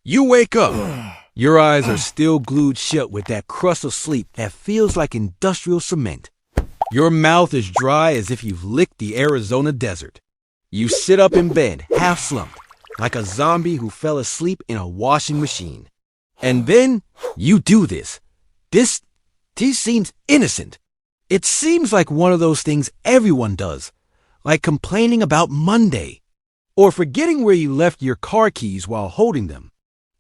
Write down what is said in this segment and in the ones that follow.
You wake up. Your eyes are still glued shut with that crust of sleep that feels like industrial cement. Your mouth is dry as if you've licked the Arizona desert. You sit up in bed, half slumped, like a zombie who fell asleep in a washing machine. And then you do this. This seems innocent. It seems like one of those things everyone does, like complaining about Monday, or forgetting where you left your car keys while holding them.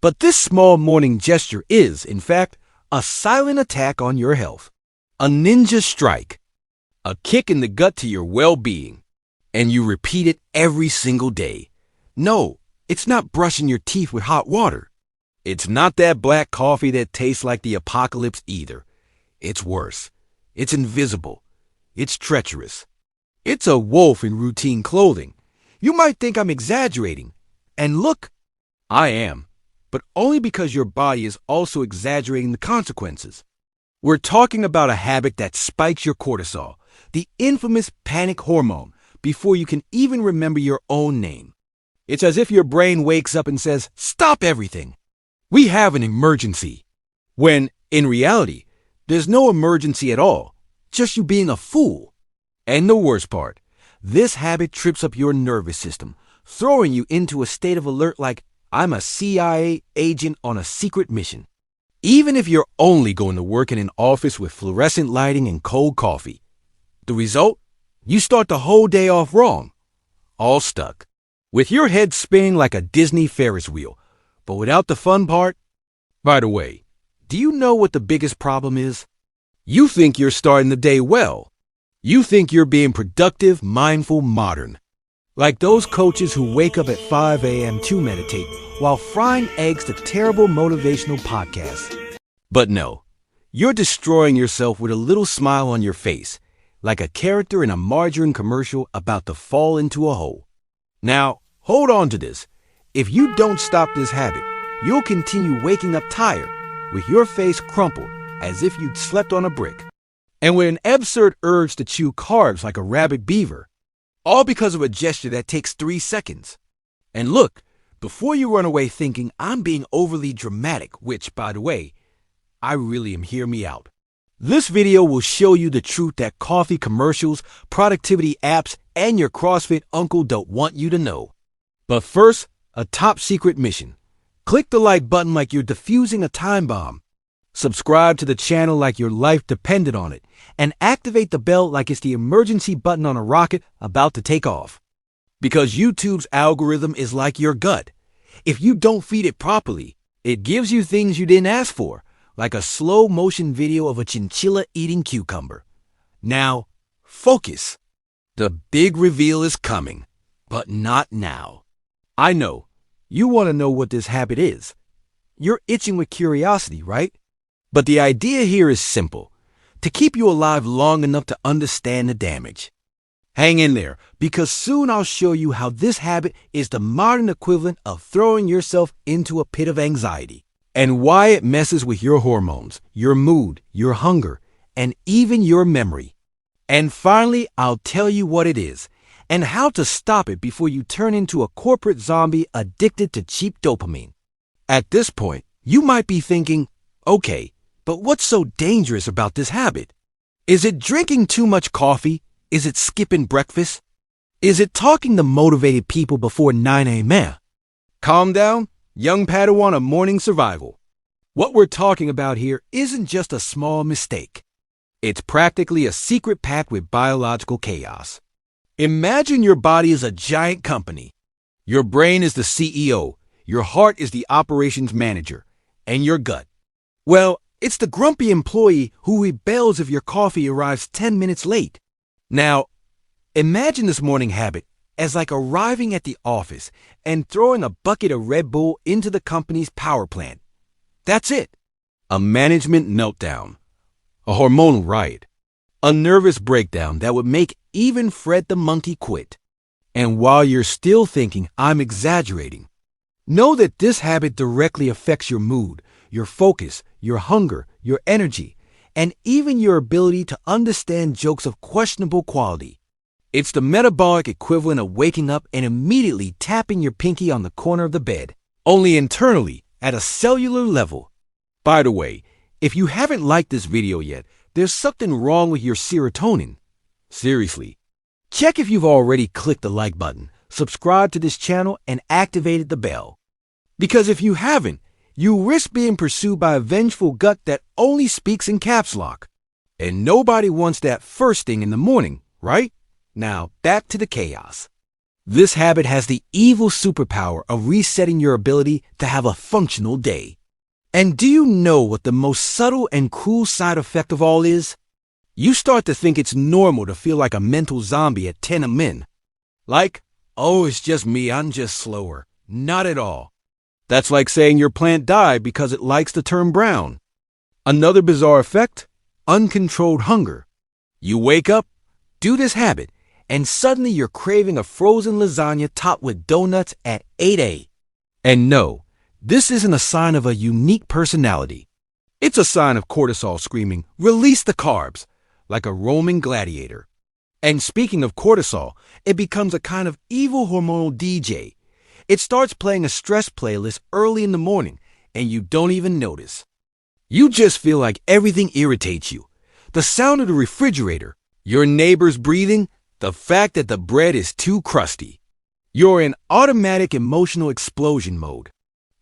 But this small morning gesture is, in fact, a silent attack on your health, a ninja strike, a kick in the gut to your well-being, and you repeat it every single day. No, it's not brushing your teeth with hot water. It's not that black coffee that tastes like the apocalypse either. It's worse. It's invisible. It's treacherous. It's a wolf in routine clothing. You might think I'm exaggerating. And look, I am. But only because your body is also exaggerating the consequences. We're talking about a habit that spikes your cortisol, the infamous panic hormone, before you can even remember your own name. It's as if your brain wakes up and says, "Stop everything. We have an emergency." When, in reality, there's no emergency at all, just you being a fool. And the worst part, this habit trips up your nervous system, throwing you into a state of alert like, I'm a CIA agent on a secret mission. Even if you're only going to work in an office with fluorescent lighting and cold coffee. The result? You start the whole day off wrong. All stuck. With your head spinning like a Disney Ferris wheel, but without the fun part. By the way, do you know what the biggest problem is? You think you're starting the day well. You think you're being productive, mindful, modern. Like those coaches who wake up at 5 a.m. to meditate while frying eggs to terrible motivational podcasts. But no, you're destroying yourself with a little smile on your face, like a character in a margarine commercial about to fall into a hole. Now, hold on to this. If you don't stop this habit, you'll continue waking up tired, with your face crumpled as if you'd slept on a brick, and with an absurd urge to chew carbs like a rabid beaver. All because of a gesture that takes 3 seconds. And look, before you run away thinking I'm being overly dramatic, which, by the way, I really am, hear me out. This video will show you the truth that coffee commercials, productivity apps, and your CrossFit uncle don't want you to know. But first, a top secret mission. Click the like button like you're defusing a time bomb. Subscribe to the channel like your life depended on it, and activate the bell like it's the emergency button on a rocket about to take off. Because YouTube's algorithm is like your gut. If you don't feed it properly, it gives you things you didn't ask for, like a slow motion video of a chinchilla eating cucumber. Now, focus. The big reveal is coming, but not now. I know, you want to know what this habit is. You're itching with curiosity, right? But the idea here is simple, to keep you alive long enough to understand the damage. Hang in there, because soon I'll show you how this habit is the modern equivalent of throwing yourself into a pit of anxiety, and why it messes with your hormones, your mood, your hunger, and even your memory. And finally, I'll tell you what it is, and how to stop it before you turn into a corporate zombie addicted to cheap dopamine. At this point, you might be thinking, okay, but what's so dangerous about this habit? Is it drinking too much coffee? Is it skipping breakfast? Is it talking to motivated people before 9 a.m.? Calm down, young Padawan of morning survival. What we're talking about here isn't just a small mistake. It's practically a secret pact with biological chaos. Imagine your body is a giant company. Your brain is the CEO, your heart is the operations manager, and your gut, well, it's the grumpy employee who rebels if your coffee arrives 10 minutes late. Now, imagine this morning habit as like arriving at the office and throwing a bucket of Red Bull into the company's power plant. That's it. A management meltdown. A hormonal riot. A nervous breakdown that would make even Fred the monkey quit. And while you're still thinking I'm exaggerating, know that this habit directly affects your mood, your focus, your hunger, your energy, and even your ability to understand jokes of questionable quality. It's the metabolic equivalent of waking up and immediately tapping your pinky on the corner of the bed, only internally, at a cellular level. By the way, if you haven't liked this video yet, there's something wrong with your serotonin. Seriously. Check if you've already clicked the like button, subscribed to this channel, and activated the bell. Because if you haven't, you risk being pursued by a vengeful gut that only speaks in caps lock. And nobody wants that first thing in the morning, right? Now, back to the chaos. This habit has the evil superpower of resetting your ability to have a functional day. And do you know what the most subtle and cruel side effect of all is? You start to think it's normal to feel like a mental zombie at 10 a.m. Like, oh, it's just me, I'm just slower. Not at all. That's like saying your plant died because it likes to turn brown. Another bizarre effect? Uncontrolled hunger. You wake up, do this habit, and suddenly you're craving a frozen lasagna topped with donuts at 8 a.m. And no, this isn't a sign of a unique personality. It's a sign of cortisol screaming, "Release the carbs," like a Roman gladiator. And speaking of cortisol, it becomes a kind of evil hormonal DJ. It starts playing a stress playlist early in the morning, and you don't even notice. You just feel like everything irritates you. The sound of the refrigerator, your neighbor's breathing, the fact that the bread is too crusty. You're in automatic emotional explosion mode.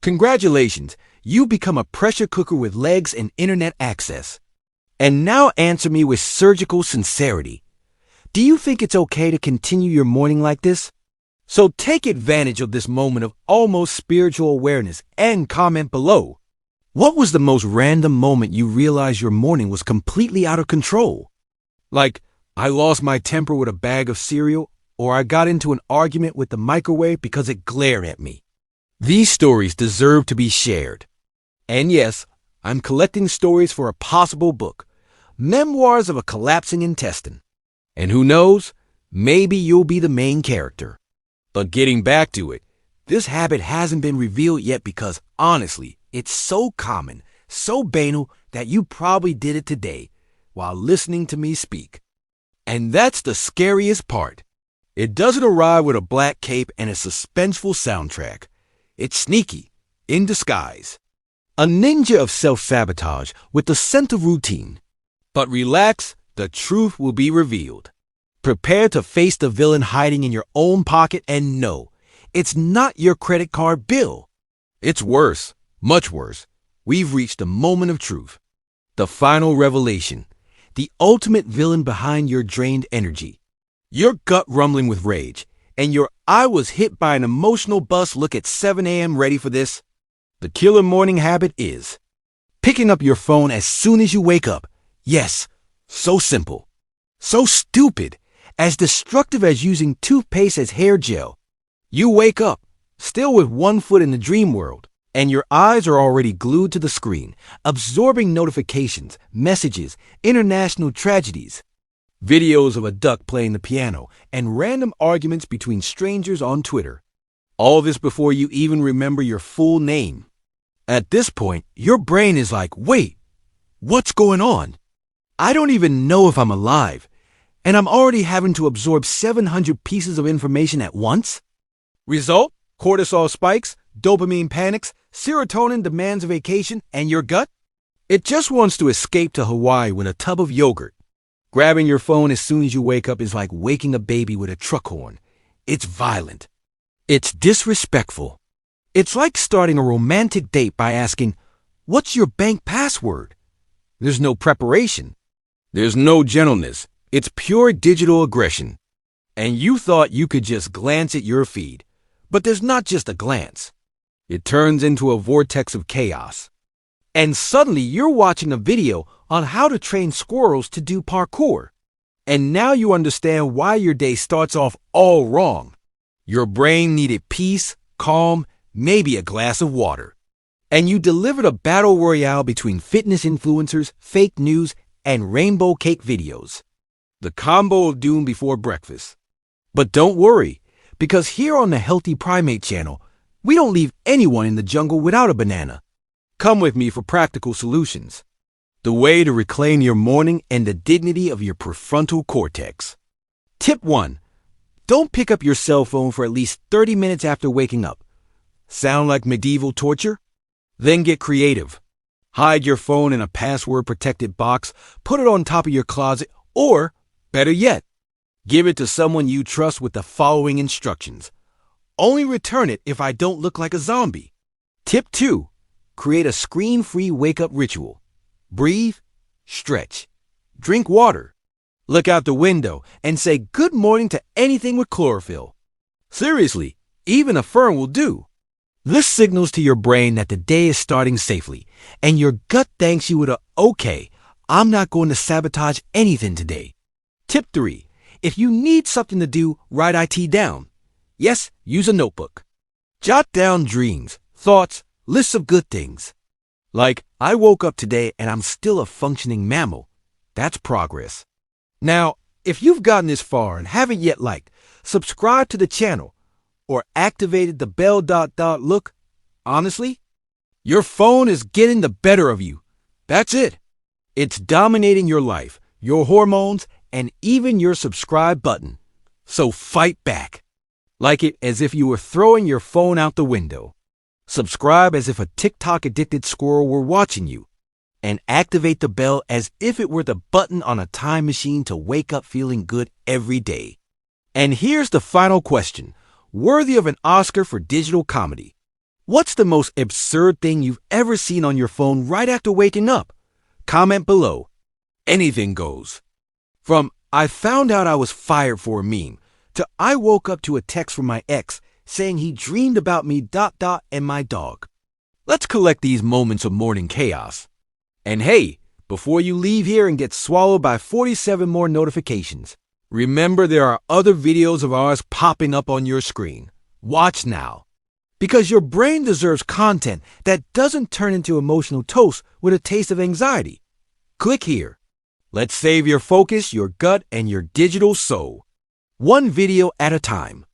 Congratulations, you become a pressure cooker with legs and internet access. And now answer me with surgical sincerity. Do you think it's okay to continue your morning like this? So take advantage of this moment of almost spiritual awareness and comment below. What was the most random moment you realized your morning was completely out of control? Like, I lost my temper with a bag of cereal, or I got into an argument with the microwave because it glared at me. These stories deserve to be shared. And yes, I'm collecting stories for a possible book, Memoirs of a Collapsing Intestine. And who knows, maybe you'll be the main character. But getting back to it, this habit hasn't been revealed yet because, honestly, it's so common, so banal that you probably did it today while listening to me speak. And that's the scariest part. It doesn't arrive with a black cape and a suspenseful soundtrack. It's sneaky, in disguise. A ninja of self-sabotage with the scent of routine. But relax, the truth will be revealed. Prepare to face the villain hiding in your own pocket, and no, it's not your credit card bill. It's worse, much worse. We've reached the moment of truth. The final revelation. The ultimate villain behind your drained energy. Your gut rumbling with rage, and your "I was hit by an emotional bus" look at 7 a.m. ready for this? The killer morning habit is picking up your phone as soon as you wake up. Yes, so simple. So stupid. As destructive as using toothpaste as hair gel. You wake up, still with one foot in the dream world, and your eyes are already glued to the screen, absorbing notifications, messages, international tragedies, videos of a duck playing the piano, and random arguments between strangers on Twitter. All this before you even remember your full name. At this point, your brain is like, wait, what's going on? I don't even know if I'm alive. And I'm already having to absorb 700 pieces of information at once? Result? Cortisol spikes, dopamine panics, serotonin demands a vacation, and your gut? It just wants to escape to Hawaii with a tub of yogurt. Grabbing your phone as soon as you wake up is like waking a baby with a truck horn. It's violent. It's disrespectful. It's like starting a romantic date by asking, "What's your bank password?" There's no preparation. There's no gentleness. It's pure digital aggression. And you thought you could just glance at your feed. But there's not just a glance. It turns into a vortex of chaos. And suddenly you're watching a video on how to train squirrels to do parkour. And now you understand why your day starts off all wrong. Your brain needed peace, calm, maybe a glass of water. And you delivered a battle royale between fitness influencers, fake news, and rainbow cake videos. The combo of doom before breakfast. But don't worry, because here on the Healthy Primate channel, we don't leave anyone in the jungle without a banana. Come with me for practical solutions. The way to reclaim your morning and the dignity of your prefrontal cortex. Tip 1. Don't pick up your cell phone for at least 30 minutes after waking up. Sound like medieval torture? Then get creative. Hide your phone in a password-protected box, put it on top of your closet, or, better yet, give it to someone you trust with the following instructions. Only return it if I don't look like a zombie. Tip 2. Create a screen-free wake-up ritual. Breathe, stretch, drink water, look out the window, and say good morning to anything with chlorophyll. Seriously, even a fern will do. This signals to your brain that the day is starting safely, and your gut thanks you with a, okay, I'm not going to sabotage anything today. Tip 3. If you need something to do, write it down. Yes, use a notebook. Jot down dreams, thoughts, lists of good things. Like, I woke up today and I'm still a functioning mammal. That's progress. Now, if you've gotten this far and haven't yet liked, subscribe to the channel, or activated the bell ... Look, honestly, your phone is getting the better of you. That's it. It's dominating your life, your hormones, and even your subscribe button. So fight back. Like it as if you were throwing your phone out the window. Subscribe as if a TikTok-addicted squirrel were watching you. And activate the bell as if it were the button on a time machine to wake up feeling good every day. And here's the final question, worthy of an Oscar for digital comedy. What's the most absurd thing you've ever seen on your phone right after waking up? Comment below. Anything goes. From, I found out I was fired for a meme, to I woke up to a text from my ex saying he dreamed about me ... and my dog. Let's collect these moments of morning chaos. And hey, before you leave here and get swallowed by 47 more notifications, remember there are other videos of ours popping up on your screen. Watch now. Because your brain deserves content that doesn't turn into emotional toast with a taste of anxiety. Click here. Let's save your focus, your gut, and your digital soul. One video at a time.